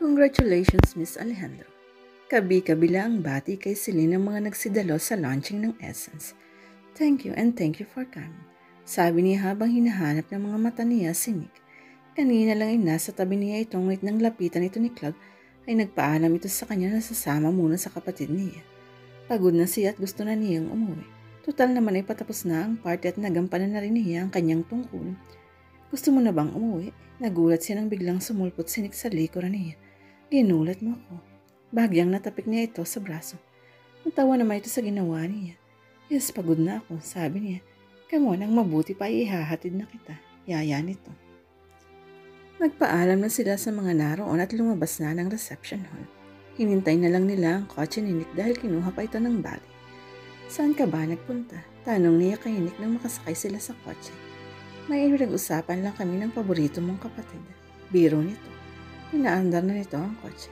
Congratulations, Miss Alejandro. Kabi-kabila ang bati kay Celine ng mga nagsidalo sa launching ng Essence. Thank you and thank you for coming. Sabi niya habang hinahanap ng mga mata niya si Nick. Kanina lang ay nasa tabi niya itong ngunit nang lapitan ito ni Cloud ay nagpaalam ito sa kanya na sasama muna sa kapatid niya. Pagod na siya at gusto na niyang umuwi. Total naman ay patapos na ang party at nagampanan na rin niya ang kanyang tungkol. Gusto mo na bang umuwi? Nagulat siya nang biglang sumulpot si Nick sa likuran niya. Ginulat mo ako. Bagyang natapik niya ito sa braso. Natawa naman ito sa ginawa niya. Yes, pagod na ako, sabi niya. Come on, ang mabuti pa ihahatid na kita. Yaya nito. Nagpaalam na sila sa mga naroon at lumabas na ng reception hall. Hinintay na lang nila ang kotse ni Nick dahil kinuha pa ito ng bali. Saan ka ba nagpunta? Tanong niya kay Nick nang makasakay sila sa kotse. May pinag-usapan lang kami ng paborito mong kapatid. Biro nito. Pinaandar na nito ang kotse.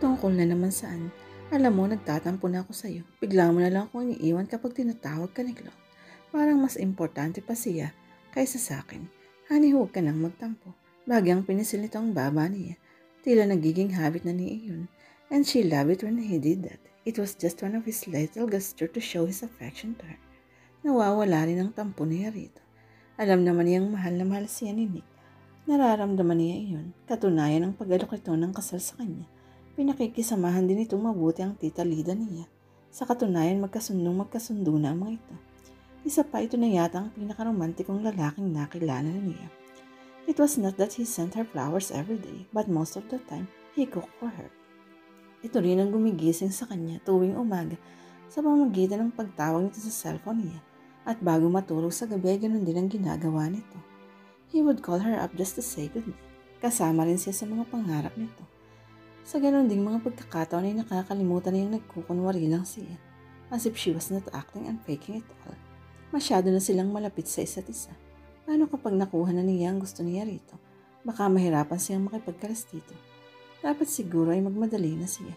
Tungkol na naman saan. Alam mo, nagtatampo na ako sa'yo. Bigla mo na lang akong iniiwan kapag tinatawag ka ni Cloud. Parang mas importante pa siya kaysa sa akin. Honey, huwag ka nang magtampo. Bagyang pinisil nito ang baba niya. Tila nagiging habit na niya iyon. And she loved it when he did that. It was just one of his little gesture to show his affection to her. Nawawala rin ang tampo niya rito. Alam naman niyang mahal na mahal siya ni Nick. Nararamdaman niya iyon. Katunayan ng pag-alok ito ng kasal sa kanya. Pinakikisamahan din itong mabuti ang tita Lida niya. Sa katunayan magkasundo na ang mga ito. Isa pa ito na yata ang pinakaromantikong lalaking nakilala niya. It was not that he sent her flowers every day, but most of the time, he cooked for her. Ito rin ang gumigising sa kanya tuwing umaga sa pamamagitan ng pagtawag nito sa cellphone niya. At bago matulog sa gabi ay ganun din ang ginagawa nito. He would call her up just to say goodnight. Kasama rin siya sa mga pangarap nito. Sa ganun ding mga pagkakataon ay nakakalimutan niyang nagkukunwari lang siya. As if she was not acting and faking it all. Masyado na silang malapit sa isa't isa. Paano kapag nakuha na niya ang gusto niya rito? Baka mahirapan siyang makipagkalas dito. Dapat siguro ay magmadali na siya.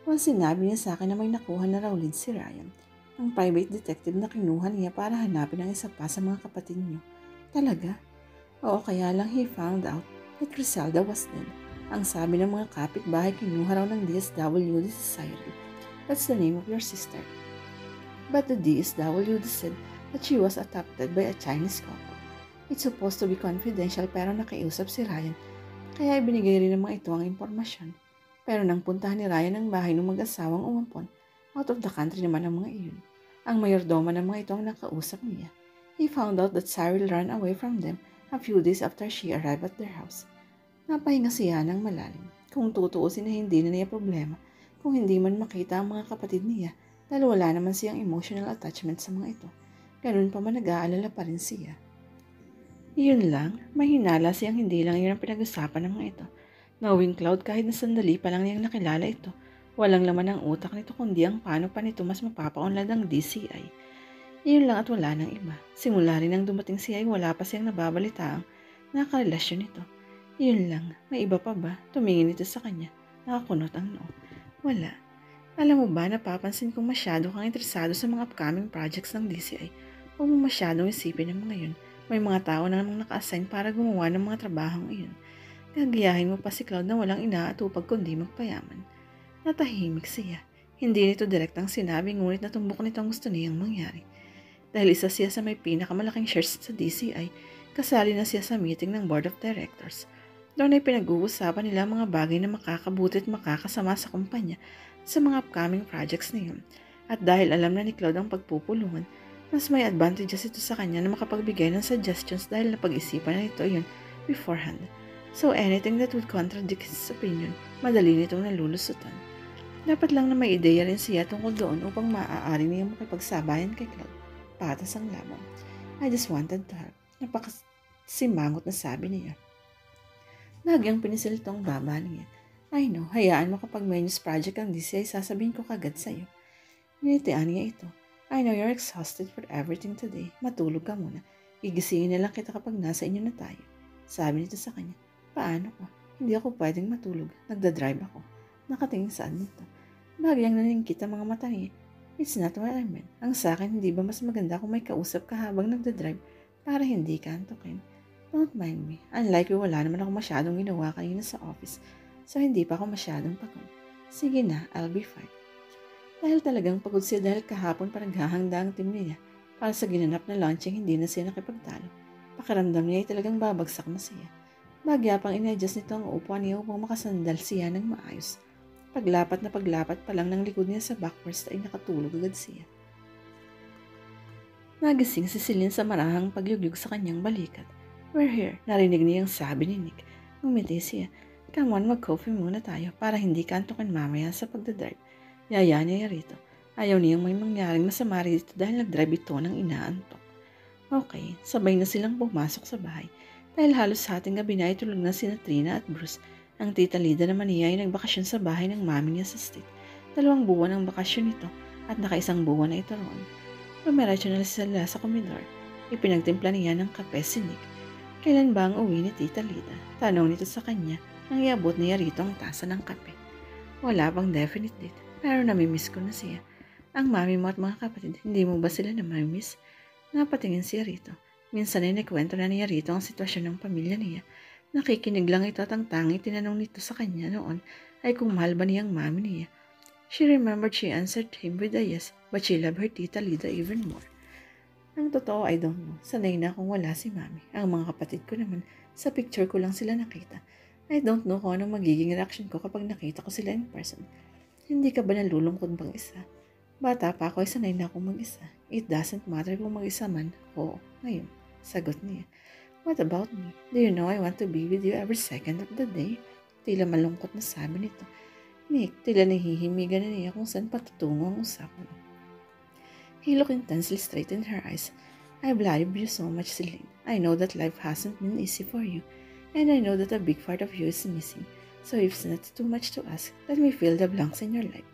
Once sinabi niya sa akin na may nakuha na raw lead si Ryan. Ang private detective na kinuha niya para hanapin ang isa pa sa mga kapatid niyo. Talaga? Oo, kaya lang he found out that Griselda was dead. Ang sabi ng mga kapitbahay kinuha raw ng DSWD sa Cyril. That's the name of your sister. But the DSWD said that she was adopted by a Chinese couple. It's supposed to be confidential pero nakiusap si Ryan. Kaya ibinigay rin ng mga ito ang impormasyon. Pero nang puntahan ni Ryan ang bahay ng mag-asawang umampon, out of the country naman ang mga iyon. Ang mayordoma ng mga ito ang nakausap niya. He found out that Cyril ran away from them a few days after she arrived at their house. Napahinga siya ng malalim. Kung tutuusin na hindi na niya problema, kung hindi man makita ang mga kapatid niya, dahil wala naman siyang emotional attachment sa mga ito. Ganun pa man nag-aalala pa rin siya. Iyon lang, may hinala siyang hindi lang yun ang pinag-usapan ng mga ito. Knowing Cloud kahit na sandali pa lang niyang nakilala ito, walang laman ang utak nito kundi ang paano pa nito mas mapapaunlad ang DCI. Iyon lang at wala nang iba. Simula rin nang dumating siya ay wala pa siyang nababalitaang nakarelasyon nito. Iyon lang, may iba pa ba? Tumingin ito sa kanya. Nakakunot ang noo. Wala. Alam mo ba, napapansin kong masyado kang interesado sa mga upcoming projects ng DCI. Huwag mo masyadong isipin ng mga yun. May mga tao na namang naka-assign para gumawa ng mga trabahong iyon. Gagayahin mo pa si Cloud na walang inaatupag kundi magpayaman. Natahimik siya. Hindi nito direktang sinabi ngunit natumbok nito ang gusto niyang mangyari. Dahil isa siya sa may pinakamalaking shares sa DCI, kasali na siya sa meeting ng Board of Directors. Doon ay pinag-uusapan nila mga bagay na makakabuti at makakasama sa kumpanya sa mga upcoming projects niyon. At dahil alam na ni Cloud ang pagpupulungan, mas may advantages ito sa kanya na makapagbigay ng suggestions dahil napag-isipan na ito yun beforehand. So anything that would contradict his opinion, madali nitong nalulusutan. Dapat lang na may ideya rin siya tungkol doon upang maaari niyang makipagsabayan kay Cloud. Patas ang laban. I just wanted to help. Napakasimangot na sabi niya. Nagyang pinisil itong baba niya. I know, hayaan mo kapag may news project ang DCI, sasabihin ko kagad sa'yo. Ninitian niya ito. I know you're exhausted for everything today. Matulog ka muna. Gigisingin na lang kita kapag nasa inyo na tayo. Sabi nito sa kanya. Paano ko? Hindi ako pwedeng matulog. Nagdadrive ako. Nakatingin saan nito. Bagyang naningkit ang mga mata niya. It's not what I meant. Ang sa akin, hindi ba mas maganda kung may kausap ka habang nagdadrive para hindi ka antukin? Don't mind me. Unlike you, wala naman ako masyadong ginawa kanina sa office. so hindi pa ako masyadong pagod. Sige na, I'll be fine. Dahil talagang pagod siya dahil kahapon pa naghahanda ang team niya para sa ginanap na launching hindi na siya nakipagtalo. Pakiramdam niya ay talagang babagsak na siya. Bagya pang in-adjust nito ang upuan niya upang makasandal siya ng maayos. Paglapat pa lang ng likod niya sa backrest ay nakatulog agad siya. Nagising si Celine sa marahang pagyugyug sa kanyang balikat. We're here, narinig niyang sabi ni Nick. Ngumiti siya. Come on, mag-coffee muna tayo para hindi ka antukin mamaya sa pagdadrive. Yaya niya rito. Ayaw niyang may mangyaring masama rito dahil nag-drive ito ng inaantok. Okay, sabay na silang pumasok sa bahay. Dahil halos sa ating gabi na ay tulog na sina Trina at Bruce. Ang tita Lida naman niya ay nagbakasyon sa bahay ng mami niya sa state. 2 buwan ang bakasyon ito at naka1 buwan na ito roon. Lumiretso na sila sa komedor. Ipinagtimpla niya ng kape si Nick. Kailan ba ang uwi ni Tita Lida? Tanong nito sa kanya nang iabot niya rito ang tasa ng kape. Wala pang definite date, pero namimiss ko na siya. Ang mami mo at mga kapatid, hindi mo ba sila namimiss? Napatingin siya rito. Minsan ay nakwento na niya rito ang sitwasyon ng pamilya niya. Nakikinig lang ito at ang tangi tinanong nito sa kanya noon ay kung mahal ba niya ang mami niya. She remembered she answered him with a yes, but she loved her Tita Lida even more. Ang totoo, I don't know. Sanay na akong wala si mami. Ang mga kapatid ko naman, sa picture ko lang sila nakita. I don't know kung anong magiging reaction ko kapag nakita ko sila in person. Hindi ka ba nalulungkot bang isa? Bata pa ako ay sanay na akong mag-isa. It doesn't matter kung mag-isa man. Oo, ngayon. Sagot niya. What about me? Do you know I want to be with you every second of the day? Tila malungkot na sabi nito. Nick, tila nahihimigan na niya kung saan patutungo ang usapan. He looked intensely straight in her eyes. I love you so much, Celine. I know that life hasn't been easy for you, and I know that a big part of you is missing. So if it's not too much to ask, let me fill the blanks in your life.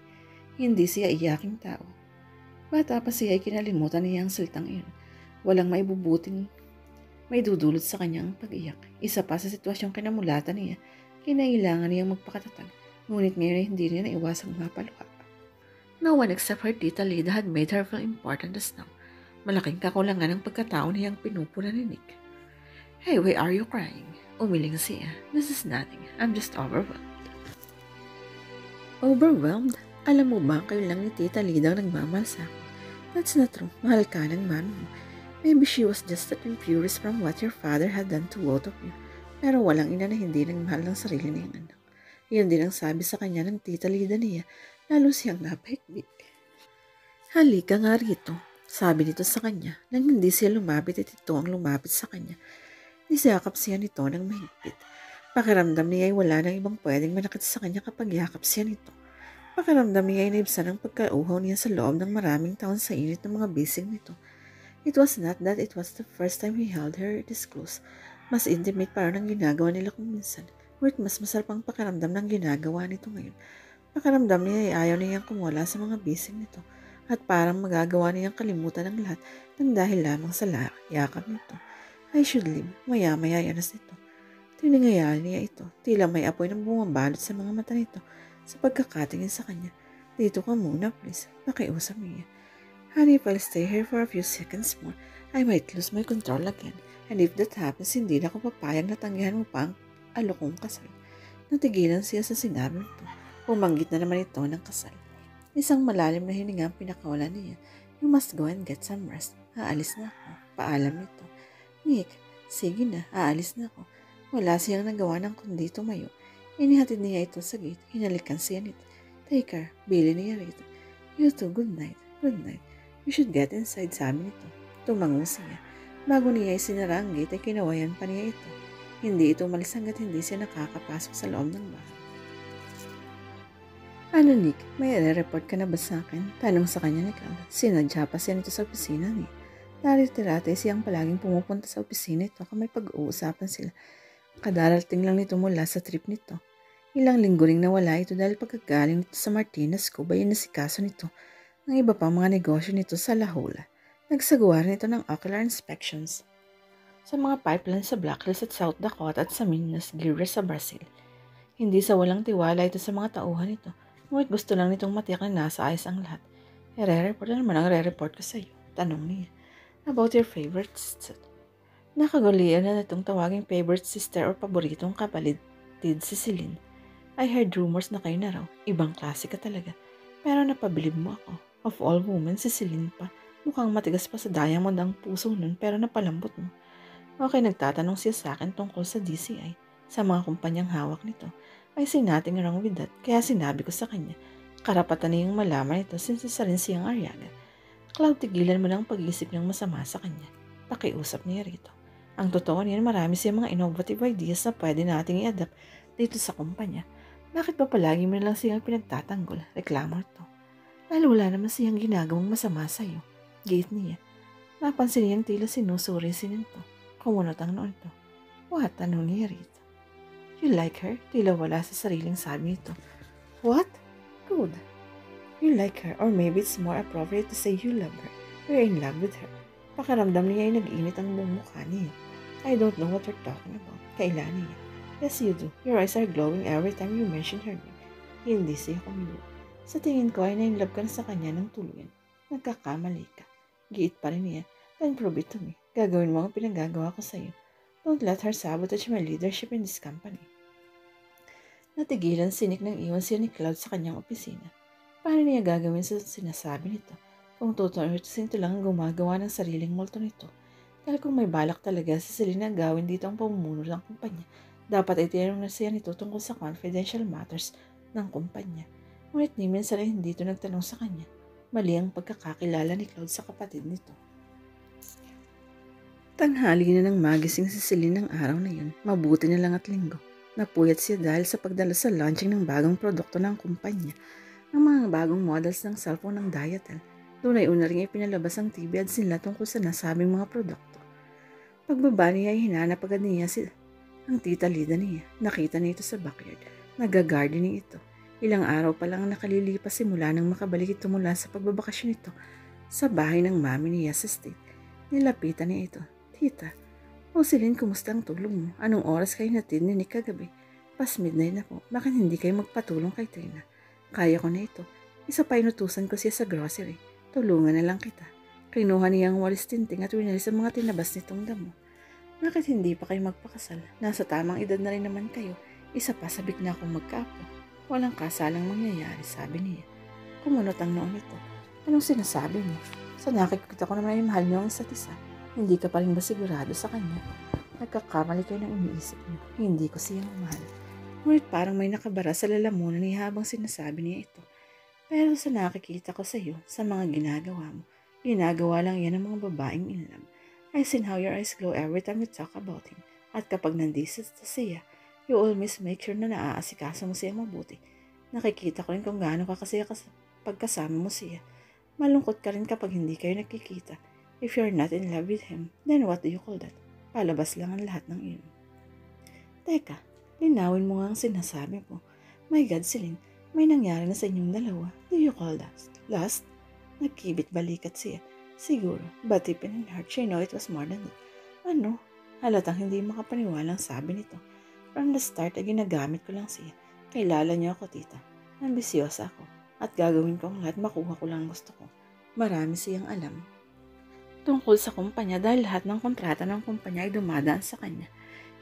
Hindi siya iyaking tao. Bata pa siya ay kinalimutan niya ang salitang iyon. Walang may dudulot sa kanyang pag-iyak. Isa pa sa sitwasyong kinamulatan niya, kinailangan niyang magpakatatag. Ngunit ngayon ay hindi niya naiwasang mapaluha. No one except her Tita Lida had made her feel important as now. Malaking kakulangan ng pagkatao niyang pinupuna ni Nick. Hey, why are you crying? Umiling siya. This is nothing. I'm just overwhelmed. Overwhelmed? Alam mo ba, kayo lang ni Tita Lida ang nagmamahal sa akin. That's not true. Mahal ka ng mami mo. Maybe she was just confused from what your father had done to both of you. Pero walang ina na hindi nagmahal ng sarili niyang anak. Iyon din ang sabi sa kanya ng Tita Lida niya, lalo siyang napahigpit. Halika nga rito, sabi nito sa kanya, nang hindi siya lumapit at ito ang lumapit sa kanya. Nisakap siya nito ng mahigpit. Pakiramdam niya ay wala nang ibang pwedeng manakit sa kanya kapag yakap siya nito. Pakiramdam niya ay naibsan ang pagkauhaw niya sa loob ng maraming taon sa init ng mga bisig nito. It was not that it was the first time he held her this close. Mas intimate para ng ginagawa nila kung minsan. Ngunit mas masarap ang pakiramdam ng ginagawa nito ngayon. Pakiramdam niya ay ayaw niyang kumawala sa mga bisig nito at parang magagawa niyang kalimutan ang lahat ng dahil lamang sa yakap nito. I should leave. Maya-maya yanas nito. Tiningayaan niya ito. Tila may apoy na bumabalot sa mga mata nito sa pagkakatingin sa kanya. Dito ka muna, please. Pakiusap niya. Honey, if I'll stay here for a few seconds more, I might lose my control again. And if that happens, hindi na ako papayag na tanggihan mo pa ang alokong kasal. Natigilan siya sa sinabi nito. Pumanggit na naman ito ng kasal. Isang malalim na hininga ang pinakawalan niya. You must go and get some rest. Aalis na ako. Paalam nito. Nick, sige na. Aalis na ako. Wala siyang nagawa ng kundi tumayo. Inihatid niya ito sa gate. Hinalikan siya nito. Take care. Bili niya rito. You too. Good night. Good night. You should get inside, sabi nito. Tumango siya. Bago niya isinara ang gate ay kinawayan pa niya ito. Hindi ito umalis hanggat hindi siya nakakapasok sa loob ng bahay. Ano Nick, may re-report ka na ba sa akin? Tanong sa kanya ni Carla. Sinadya pa siya nito sa opisina niya. Dati-tirate siyang palaging pumupunta sa opisina ito kung may pag-uusapan sila. Kadarating lang nito mula sa trip nito. Ilang linggo ring nawala ito dahil pagkagaling nito sa Martinez Cove ay nasikaso nito ng iba pang mga negosyo nito sa La Jolla. Nagsagawa rin ito ng ocular inspections sa mga pipelines sa Black Hills at South Dakota at sa Minas Gerais sa Brazil. Hindi sa walang tiwala ito sa mga tauhan nito, ngunit gusto lang nitong matiyak na nasa ayos ang lahat. Re-report na naman ang re-report ko sa iyo. Tanong niya. About your favorite sister. Nakagalian na itong tawaging favorite sister o paboritong kapatid si Celine. I heard rumors na kayo na raw. Ibang klase ka talaga. Pero napabilib mo ako. Of all women, si Celine pa. Mukhang matigas pa sa diamond ang puso nun pero napalambot mo. Okay, nagtatanong siya sa akin tungkol sa DCI, sa mga kumpanyang hawak nito. I see nothing wrong with that, kaya sinabi ko sa kanya. Karapatan niyang malaman ito since isa rin siyang Ariaga. Cloud, tigilan mo ng pag-iisip niyang masama sa kanya. Pakiusap niya rito. Ang totoo niyan, marami siyang mga innovative ideas na pwede nating i-adapt dito sa kumpanya. Bakit ba palagi mo na lang siyang pinagtatanggol? Reklamo ito. Lalo wala naman siyang ginagawang masama sa'yo. Gate niya. Napansin niyang tila sinusuri sininto. Kumunot ang noon to. What? Tanong niya rito. You like her? Tila wala sa sariling sabi nito. What? Good. You like her, or maybe it's more appropriate to say you love her. You're in love with her. Pakiramdam niya ay nag-init ang buong mukha niya. I don't know what you're talking about. Kailan niya. Yes, you do. Your eyes are glowing every time you mention her name. Hindi siya kumilos. Sa tingin ko ay na-inlove ka na sa kanya ng tuluyan. Nagkakamali ka. Giit pa rin niya. Then prove it to me. Gagawin mo ang pinagagawa ko sa iyo. Don't let her sabotage my leadership in this company. Natigilan sinik ng iwan siya ni Cloud sa kanyang opisina. Paano niya gagawin sa sinasabi nito? Kung totoo ito lang ang gumagawa ng sariling multo nito. Dahil kung may balak talaga sa Selena gawin dito ang pamumuno ng kumpanya, dapat ay tinanong na siya nito tungkol sa confidential matters ng kumpanya. Ngunit ni minsan ay hindi ito nagtanong sa kanya. Mali ang pagkakakilala ni Cloud sa kapatid nito. Tanghali na ng magising si Celine ng araw na yun. Mabuti na lang at linggo. Napuyat siya dahil sa pagdalo sa launching ng bagong produkto ng kumpanya. Ang mga bagong models ng cellphone ng Diatel. Doon ay una rin ipinalabas ang TV ads nila tungkol sa nasabing mga produkto. Pagbaba niya ay hinanap agad niya ang tita Lida niya. Nakita niya ito sa backyard. Nag-gardening ito. Ilang araw pa lang nakalilipas simula nang makabalik ito mula sa pagbabakasyon ito sa bahay ng mami niya sa state. Nilapitan niya ito. Tita, Celine, kumusta ang tulog mo? Anong oras kayo natid ni Nick kagabi? Pas midnight na po. Bakit hindi kayo magpatulong kay Trina? Kaya ko na ito. Isa pa inutusan ko siya sa grocery. Tulungan na lang kita. Kinuha niya ang walis tinting at winalis ang mga tinabas nitong damo. Bakit hindi pa kayo magpakasal? Nasa tamang edad na rin naman kayo. Isa pa sabik na akong magkaapo. Walang kasalang mangyayari, sabi niya. Kumunot ang noon ito. Anong sinasabi mo? Sa nakikita ko naman ay mahal niyo ang isa't isa. Hindi ka pa rin ba sigurado sa kanya? Nagkakamali kayo ng iniisip niyo. Hindi ko siyang mahal. Ngunit parang may nakabara sa lalamunan niya habang sinasabi niya ito. Pero sa nakikita ko sa iyo, sa mga ginagawa mo, ginagawa lang yan ng mga babaeng in love. I seen how your eyes glow every time you talk about him. At kapag nandito siya, you always make sure na naaasikaso mo siya mabuti. Nakikita ko rin kung gaano ka kasi pagkasama mo siya. Malungkot ka rin kapag hindi kayo nakikita. If you're not in love with him, then what do you call that? Palabas lang ang lahat ng iyon. Teka, linawin mo nga ang sinasabi mo. My God, Celine, may nangyari na sa inyong dalawa. Do you call that lust? Nagkibit balikat siya. Siguro, but deep in her heart, she know it was more than that. Ano? Halatang hindi makapaniwalang sabi nito. From the start ay ginagamit ko lang siya. Kailala niyo ako, tita. Ambisyosa ako. At gagawin ko ang lahat makuha ko lang gusto ko. Marami siyang alam tungkol sa kumpanya dahil lahat ng kontrata ng kumpanya ay dumadaan sa kanya.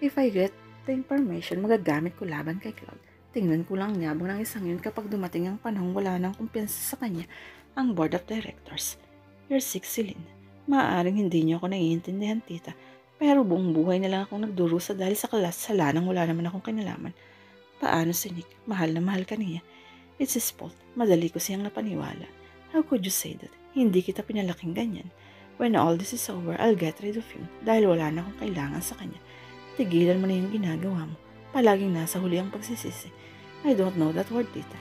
If I get the information, magagamit ko laban kay Cloud. Tingnan ko lang nyabang ng isang yun kapag dumating ang panahong wala ng kumpiyansa sa kanya ang board of directors. You're sick, Celine. Maaaring hindi niyo ako naiintindihan, tita. Pero buong buhay na lang akong nagdurusa dahil sa kasalanang wala naman akong kinalaman. Paano si Nick? Mahal na mahal ka niya. It's his fault. Madali ko siyang napaniwala. How could you say that? Hindi kita pinalaking ganyan. When all this is over, I'll get rid of him dahil wala na akong kailangan sa kanya. Tigilan mo na yung ginagawa mo. Palaging nasa huli ang pagsisisi. I don't know that word, tita.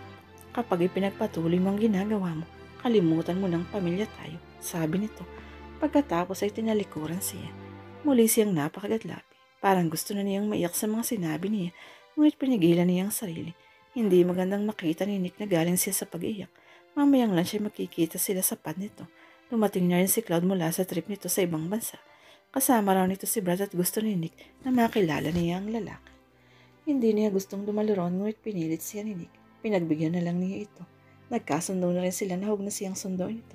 Kapag ipinagpatuloy mo ang ginagawa mo, kalimutan mo ng pamilya tayo, sabi nito. Pagkatapos ay tinalikuran siya. Muli siyang napakagadlapi. Parang gusto na niyang maiyak sa mga sinabi niya, ngunit pinigilan niya ang sarili. Hindi magandang makita ni Nick na galing siya sa pag-iyak. Mamayang lang siya makikita sila sa pad nito. Dumating na rin si Cloud mula sa trip nito sa ibang bansa. Kasama raw nito si Brad at gusto ni Nick na makilala niya ang lalaki. Hindi niya gustong dumalo ron ngunit pinilit siya ni Nick. Pinagbigyan na lang niya ito. Nagkasundo na rin sila na huwag na siyang sundoin ito.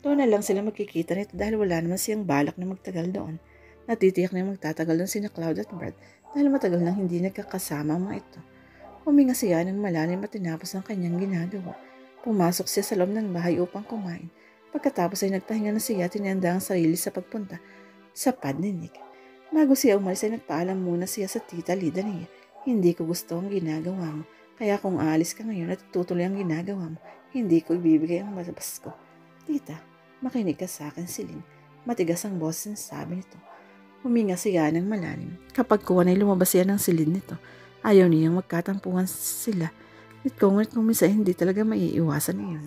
Doon na lang sila magkikita nito dahil wala naman siyang balak na magtagal doon. Natitiyak na magtatagal doon sina Cloud at Brad dahil matagal nang hindi nagkakasama ang mga ito. Huminga siya ng malalim at tinapos ang kanyang ginagawa. Pumasok siya sa loob ng bahay upang kumain. Pagkatapos ay nagpahinga na siya at tinanda ang sarili sa pagpunta sa pad ni Nick. Bago siya umalis ay nagpaalam muna siya sa tita Lida niya. Hindi ko gusto ang ginagawa mo. Kaya kung aalis ka ngayon at tutuloy ang ginagawa mo, hindi ko ibibigay ang basbas ko. Tita, makinig ka sa akin, Celine. Matigas ang boses na sabi nito. Huminga siya ng malalim. Kapag kuwan ay lumabas siya ng silid nito, ayaw niyang magkatampuhan sila. Ngunit kung minsan hindi talaga maiiwasan iyon.